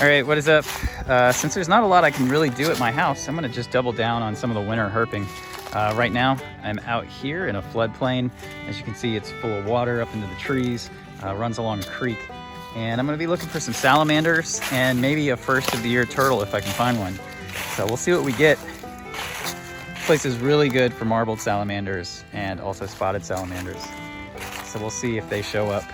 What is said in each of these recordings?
All right, what is up? Since there's not a lot I can really do at my house, I'm gonna just double down on some of the winter herping. Right now, I'm out here in a floodplain. As you can see, it's full of water up into the trees, runs along a creek. And I'm gonna be looking for some salamanders and maybe a first of the year turtle if I can find one. So we'll see what we get. This place is really good for marbled salamanders and also spotted salamanders. So we'll see if they show up.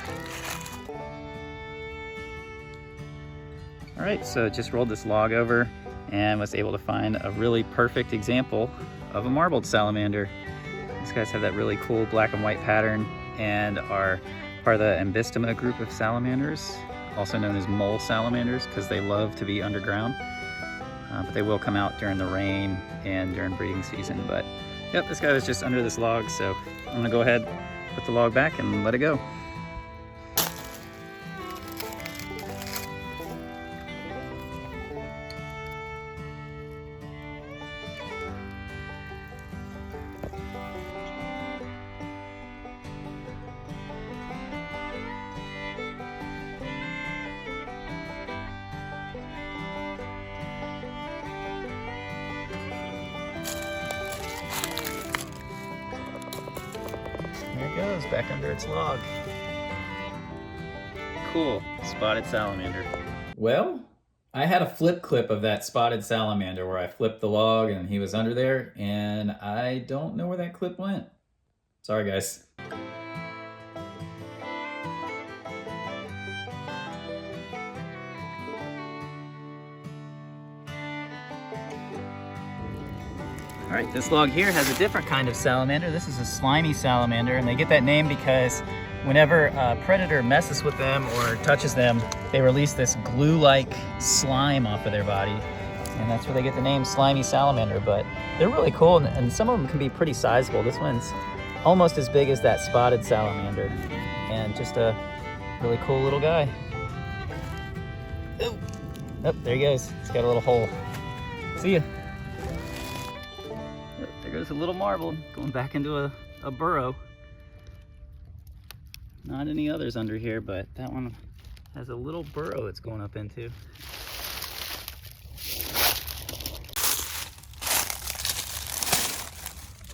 All right, so just rolled this log over and was able to find a really perfect example of a marbled salamander. These guys have that really cool black and white pattern and are part of the Ambystoma group of salamanders, also known as mole salamanders because they love to be underground. But they will come out during the rain and during breeding season. But yep, this guy was just under this log, so I'm gonna go ahead, put the log back and let it go. There it goes, back under its log. Cool, spotted salamander. Well, I had a flip clip of that spotted salamander where I flipped the log and he was under there, and I don't know where that clip went. Sorry, guys. All right, this log here has a different kind of salamander. This is a slimy salamander, and they get that name because whenever a predator messes with them or touches them, they release this glue-like slime off of their body, and that's where they get the name slimy salamander. But they're really cool, and some of them can be pretty sizable. This one's almost as big as that spotted salamander, and just a really cool little guy. Oh, there he goes. He's got a little hole. See ya. There goes a little marbled going back into a burrow. Not any others under here, but that one has a little burrow it's going up into.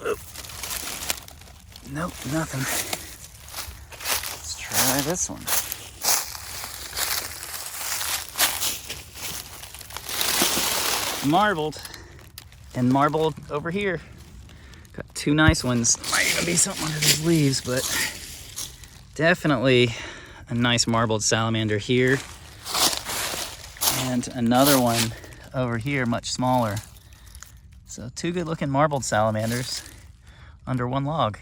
Oop. Nope, nothing. Let's try this one. Marbled. And marbled over here. Got two nice ones. Might even be something under these leaves, but definitely a nice marbled salamander here. And another one over here, much smaller. So two good looking marbled salamanders under one log.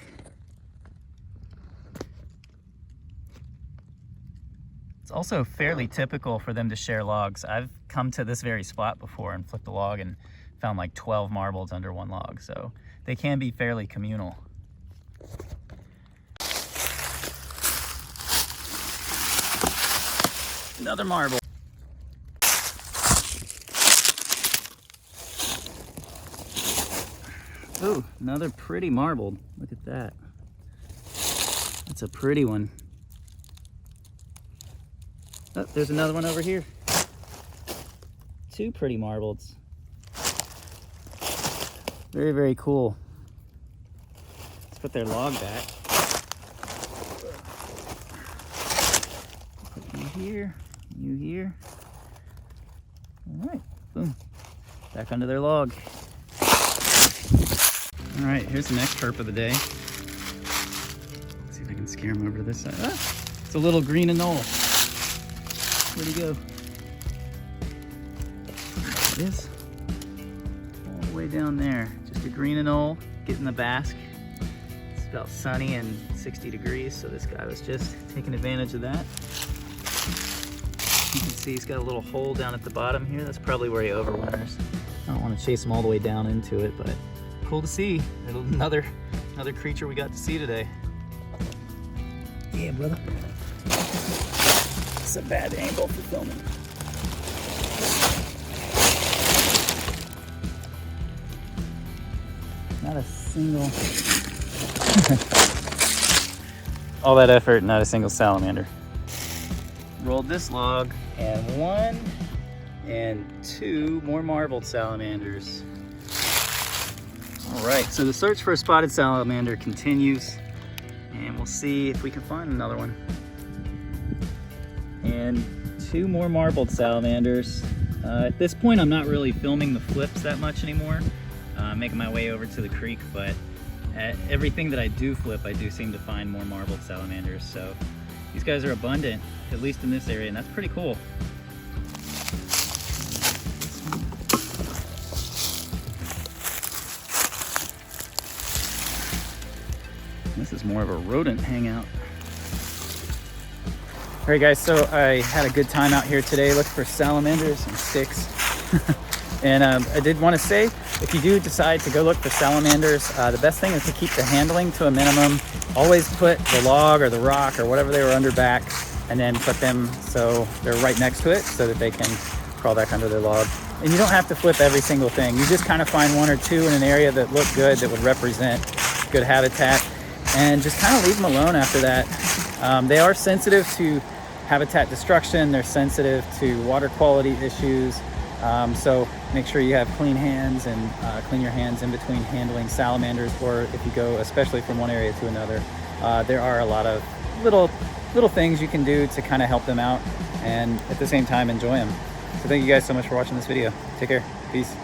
It's also fairly typical for them to share logs. I've come to this very spot before and flipped a log and found like 12 marbles under one log, so they can be fairly communal. Another marble. Ooh, another pretty marbled. Look at that. That's a pretty one. Oh, there's another one over here. Two pretty marbleds. Very, very cool. Let's put their log back. Put you here, you here. All right, boom. Back under their log. All right, here's the next herp of the day. Let's see if I can scare him over to this side. Ah, it's a little green anole. Where'd he go? There it is. All the way down there. Just a green anole, getting the bask. It's about sunny and 60 degrees, so this guy was just taking advantage of that. You can see he's got a little hole down at the bottom here. That's probably where he overwinters. I don't want to chase him all the way down into it, but cool to see. Another creature we got to see today. Yeah, brother. It's a bad angle for filming. Not a single... All that effort, not a single salamander. rolled this log, and 1 and 2 more marbled salamanders. All right, so the search for a spotted salamander continues, and we'll see if we can find another one. And 2 more marbled salamanders. At this point, I'm not really filming the flips that much anymore. I'm making my way over to the creek, but at everything that I do flip, I do seem to find more marbled salamanders. So these guys are abundant, at least in this area, and that's pretty cool. This is more of a rodent hangout. All right guys, so I had a good time out here today looking for salamanders and sticks. And I did want to say, if you do decide to go look for salamanders, the best thing is to keep the handling to a minimum. Always put the log or the rock or whatever they were under back, and then put them so they're right next to it so that they can crawl back under their log. And you don't have to flip every single thing. You just kind of find 1 or 2 in an area that look good, that would represent good habitat, and just kind of leave them alone after that. They are sensitive to habitat destruction. They're sensitive to water quality issues. So make sure you have clean hands and clean your hands in between handling salamanders, or if you go especially from one area to another. There are a lot of little things you can do to kind of help them out and at the same time enjoy them. So thank you guys so much for watching this video. Take care. Peace.